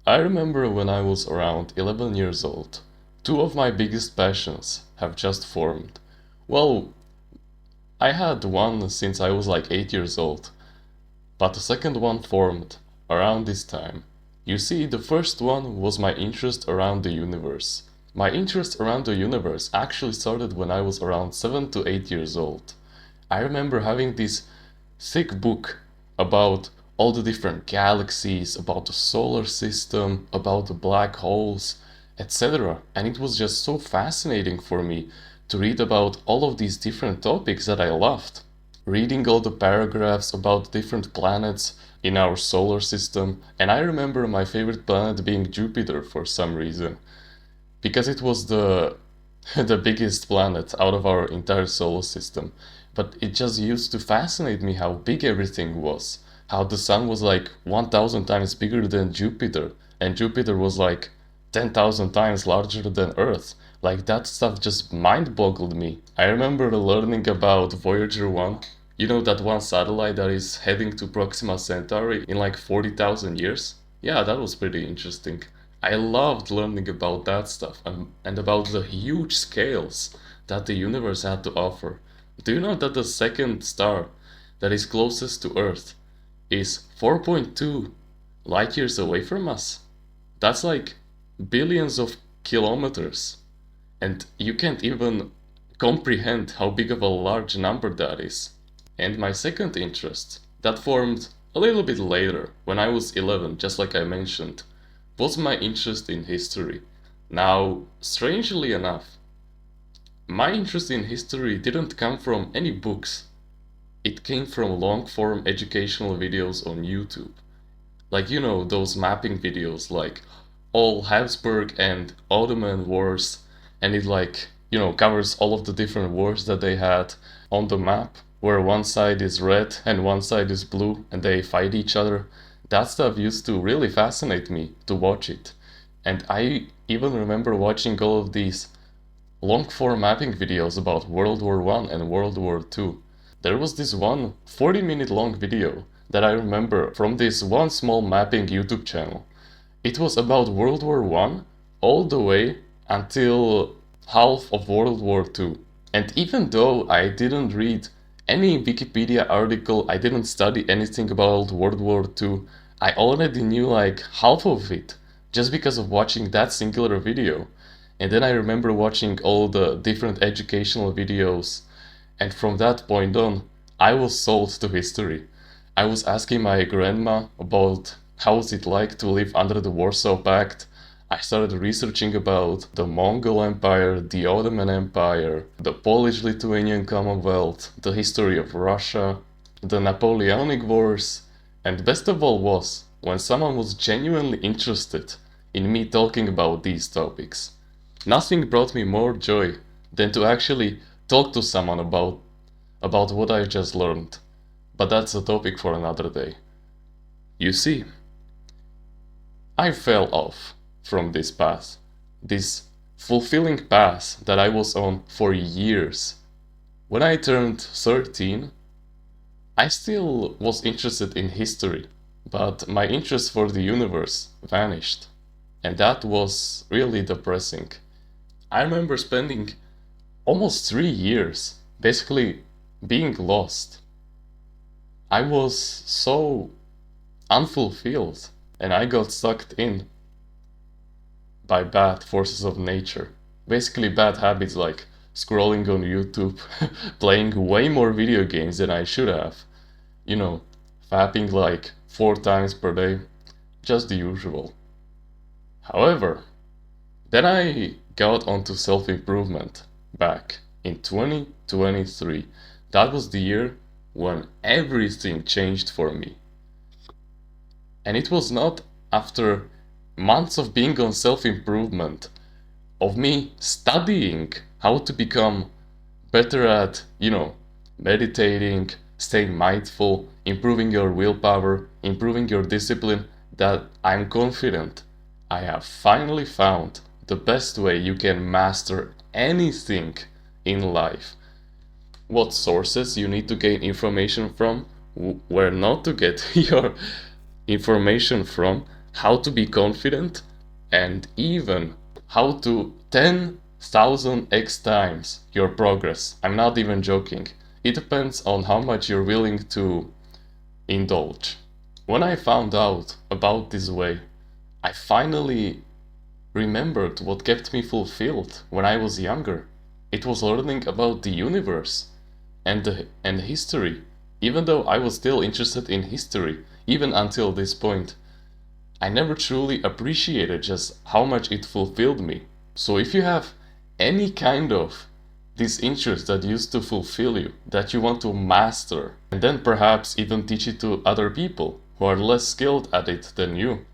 I remember when I was around 11 years old, two of my biggest passions have just formed. Well, I had one since I was like 8 years old, but the second one formed around this time. You see, the first one was my interest around the universe. My interest around the universe actually started when I was around 7 to 8 years old. I remember having this thick book about all the different galaxies, about the solar system, about the black holes, etc. And it was just so fascinating for me to read about all of these different topics that I loved. Reading all the paragraphs about different planets in our solar system, and I remember my favorite planet being Jupiter for some reason, because it was the the biggest planet out of our entire solar system. But it just used to fascinate me how big everything was. How the sun was like 1000 times bigger than Jupiter, and Jupiter was like 10,000 times larger than Earth. Like that stuff just mind boggled me. I remember learning about Voyager 1. You know that one satellite that is heading to Proxima Centauri in like 40,000 years? Yeah, that was pretty interesting. I loved learning about that stuff and about the huge scales that the universe had to offer. Do you know that the second star that is closest to Earth is 4.2 light years away from us? That's like billions of kilometers. And you can't even comprehend how big of a large number that is. And my second interest, that formed a little bit later, when I was 11, just like I mentioned, was my interest in history. Now, strangely enough, my interest in history didn't come from any books. It came from long-form educational videos on YouTube. Like, you know, those mapping videos like all Habsburg and Ottoman wars, and it like, you know, covers all of the different wars that they had on the map, where one side is red and one side is blue and they fight each other. That stuff used to really fascinate me to watch it. And I even remember watching all of these long form mapping videos about World War I and World War II. There was this one 40-minute long video that I remember from this one small mapping YouTube channel. It was about World War I all the way until half of World War II. And even though I didn't read any Wikipedia article, I didn't study anything about World War II, I already knew like half of it just because of watching that singular video. And then I remember watching all the different educational videos, and from that point on, I was sold to history. I was asking my grandma about how was it like to live under the Warsaw Pact. I started researching about the Mongol Empire, the Ottoman Empire, the Polish-Lithuanian Commonwealth, the history of Russia, the Napoleonic Wars, and best of all was when someone was genuinely interested in me talking about these topics. Nothing brought me more joy than to actually talk to someone about what I just learned. But that's a topic for another day. You see, I fell off from this path, this fulfilling path that I was on for years. When I turned 13, I still was interested in history, but my interest for the universe vanished. And that was really depressing. I remember spending almost 3 years basically being lost. I was so unfulfilled and I got sucked in by bad forces of nature. Basically, bad habits like scrolling on YouTube, playing way more video games than I should have, you know, fapping like 4 times per day, just the usual. However, then I got onto self-improvement back in 2023. That was the year when everything changed for me. And it was not after months of being on self-improvement, of me studying how to become better at, meditating, staying mindful, improving your willpower, improving your discipline, that I'm confident I have finally found the best way you can master anything in life. What sources you need to gain information from, where not to get your information from, how to be confident, and even how to 10,000x times your progress. I'm not even joking. It depends on how much you're willing to indulge. When I found out about this way, I finally remembered what kept me fulfilled when I was younger. It was learning about the universe and history. Even though I was still interested in history, even until this point, I never truly appreciated just how much it fulfilled me. So if you have any kind of this interest that used to fulfill you, that you want to master, and then perhaps even teach it to other people who are less skilled at it than you,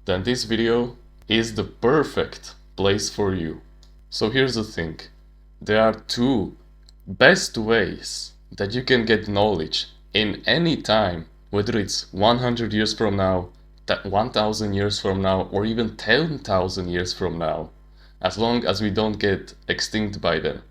then this video is the perfect place for you. So here's the thing. There are two best ways that you can get knowledge in any time, whether it's 100 years from now, 1000 years from now, or even 10,000 years from now, as long as we don't get extinct by then.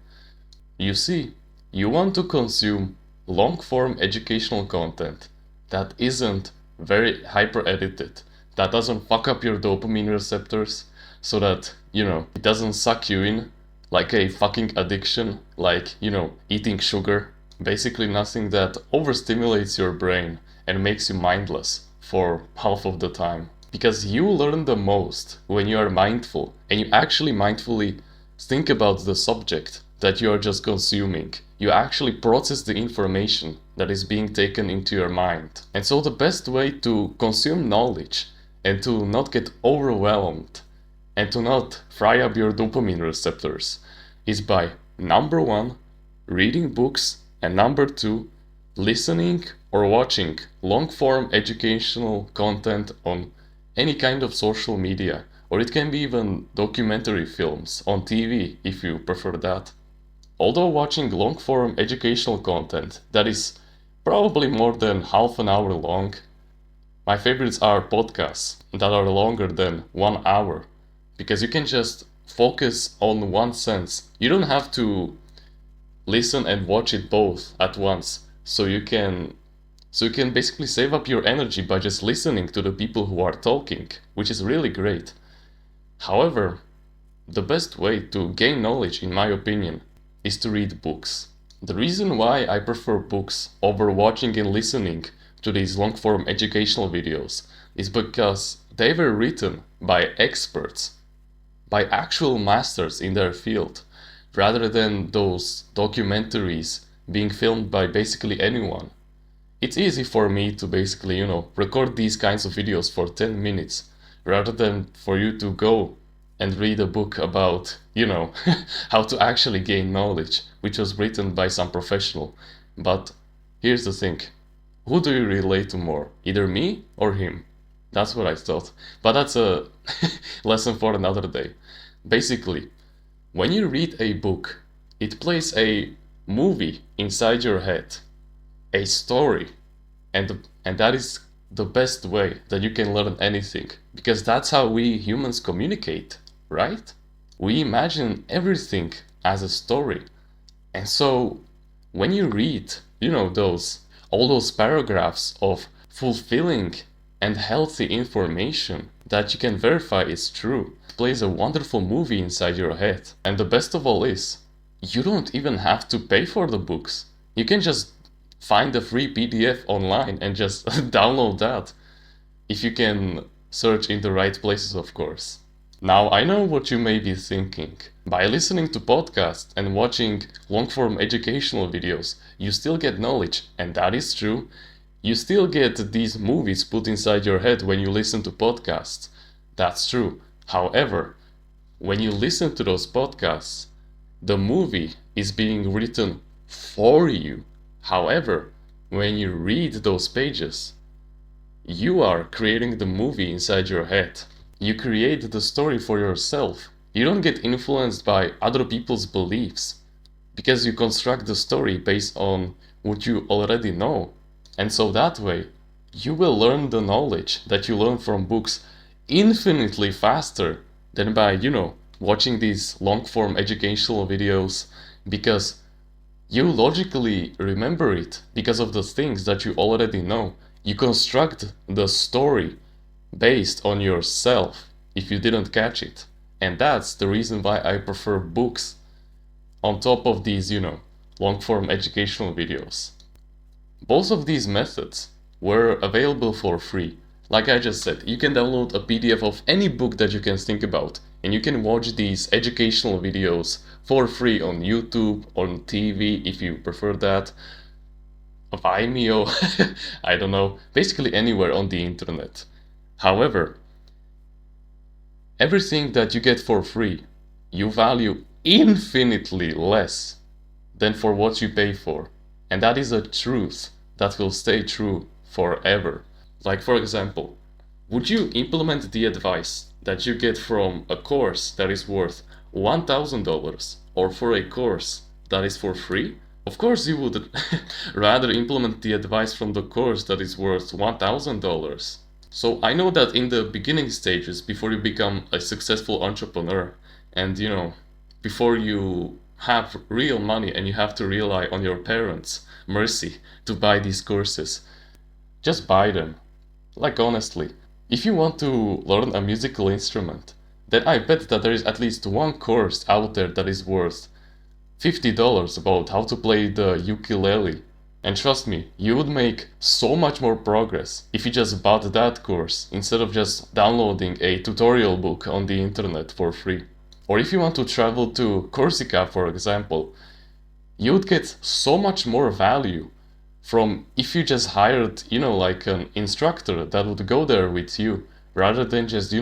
You see, you want to consume long-form educational content that isn't very hyper-edited, that doesn't fuck up your dopamine receptors, so that, it doesn't suck you in like a fucking addiction, like, eating sugar. Basically nothing that overstimulates your brain and makes you mindless for half of the time. Because you learn the most when you are mindful and you actually mindfully think about the subject that you are just consuming. You actually process the information that is being taken into your mind. And so the best way to consume knowledge and to not get overwhelmed and to not fry up your dopamine receptors is by number one, reading books, and number two, listening or watching long-form educational content on any kind of social media, or it can be even documentary films on TV if you prefer that. Although watching long-form educational content that is probably more than half an hour long, my favorites are podcasts that are longer than 1 hour, because you can just focus on one sense. You don't have to listen and watch it both at once, so you can basically save up your energy by just listening to the people who are talking, which is really great. However, the best way to gain knowledge, in my opinion, is to read books. The reason why I prefer books over watching and listening to these long-form educational videos is because they were written by experts, by actual masters in their field, rather than those documentaries being filmed by basically anyone. It's easy for me to basically, record these kinds of videos for 10 minutes, rather than for you to go and read a book about, how to actually gain knowledge, which was written by some professional. But here's the thing. Who do you relate to more? Either me or him? That's what I thought. But that's a lesson for another day. Basically, when you read a book, it plays a movie inside your head, a story, and that is the best way that you can learn anything, because that's how we humans communicate, right? We imagine everything as a story. And so when you read, all those paragraphs of fulfilling and healthy information that you can verify is true, it plays a wonderful movie inside your head. And the best of all is, you don't even have to pay for the books. You can just find a free PDF online and just download that. If you can search in the right places, of course. Now, I know what you may be thinking. By listening to podcasts and watching long-form educational videos, you still get knowledge, and that is true. You still get these movies put inside your head when you listen to podcasts. That's true. However, when you listen to those podcasts, the movie is being written for you. However, when you read those pages, you are creating the movie inside your head. You create the story for yourself. You don't get influenced by other people's beliefs, because you construct the story based on what you already know. And so that way, you will learn the knowledge that you learn from books infinitely faster than by, watching these long-form educational videos, because you logically remember it because of the things that you already know. You construct the story based on yourself if you didn't catch it. And that's the reason why I prefer books on top of these, long form educational videos. Both of these methods were available for free. Like I just said, you can download a PDF of any book that you can think about, and you can watch these educational videos for free on YouTube, on TV if you prefer that, Vimeo, I don't know, basically anywhere on the internet. However, everything that you get for free, you value infinitely less than for what you pay for. And that is a truth that will stay true forever. Like, for example, would you implement the advice that you get from a course that is worth $1,000 or for a course that is for free? Of course you would rather implement the advice from the course that is worth $1,000. So I know that in the beginning stages, before you become a successful entrepreneur, and before you have real money and you have to rely on your parents' mercy to buy these courses, just buy them. Like, honestly, if you want to learn a musical instrument, then I bet that there is at least one course out there that is worth $50 about how to play the ukulele. And trust me, you would make so much more progress if you just bought that course instead of just downloading a tutorial book on the internet for free. Or if you want to travel to Corsica, for example, you would get so much more value from if you just hired, like an instructor that would go there with you, rather than just,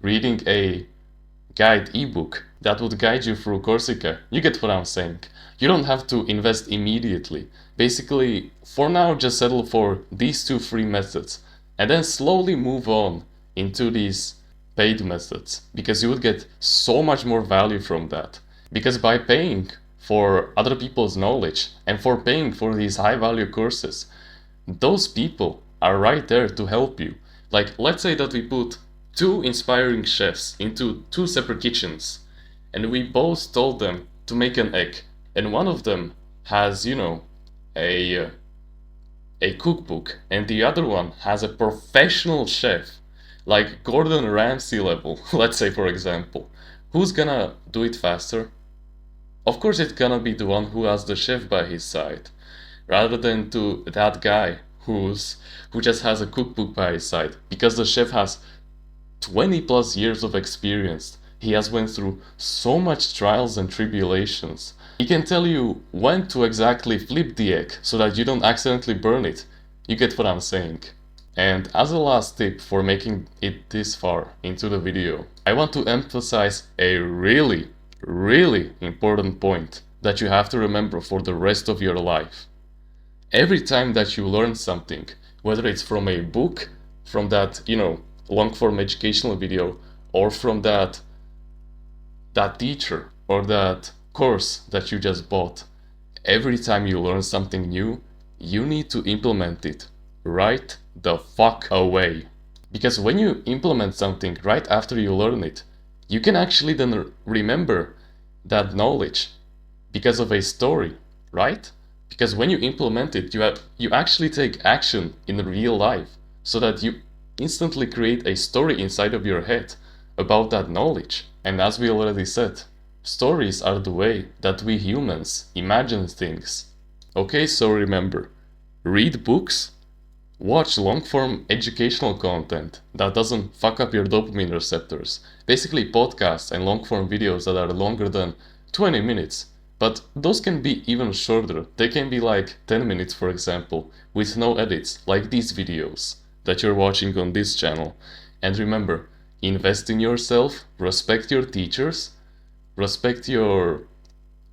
reading a guide ebook that would guide you through Corsica. You get what I'm saying. You don't have to invest immediately. Basically, for now, just settle for these two free methods and then slowly move on into these paid methods, because you would get so much more value from that. Because by paying for other people's knowledge and for paying for these high value courses, those people are right there to help you. Like, let's say that we put two inspiring chefs into two separate kitchens, and we both told them to make an egg, and one of them has, a cookbook, and the other one has a professional chef, like Gordon Ramsay level, let's say, for example. Who's gonna do it faster? Of course it's gonna be the one who has the chef by his side, rather than to that guy who just has a cookbook by his side, because the chef has 20 plus years of experience. He has went through so much trials and tribulations. He can tell you when to exactly flip the egg so that you don't accidentally burn it. You get what I'm saying. And as a last tip for making it this far into the video, I want to emphasize a really, really important point that you have to remember for the rest of your life. Every time that you learn something, whether it's from a book, from that, long form educational video, or from that teacher or that course that you just bought, every time you learn something new, you need to implement it right the fuck away. Because when you implement something right after you learn it, you can actually then remember that knowledge because of a story, right? Because when you implement it, you actually take action in real life, so that you instantly create a story inside of your head about that knowledge. And as we already said, stories are the way that we humans imagine things. Okay, so remember, read books, watch long-form educational content that doesn't fuck up your dopamine receptors. Basically podcasts and long-form videos that are longer than 20 minutes. But those can be even shorter. They can be like 10 minutes, for example, with no edits, like these videos that you're watching on this channel. And remember, invest in yourself, respect your teachers, respect your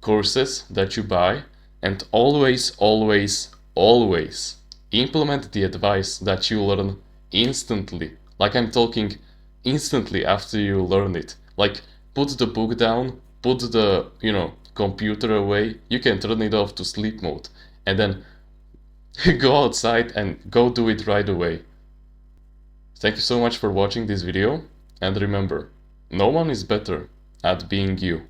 courses that you buy, and always, always, always implement the advice that you learn instantly. Like, I'm talking instantly after you learn it. Like, put the book down, put the, computer away, you can turn it off to sleep mode, and then go outside and go do it right away. Thank you so much for watching this video, and remember, no one is better at being you.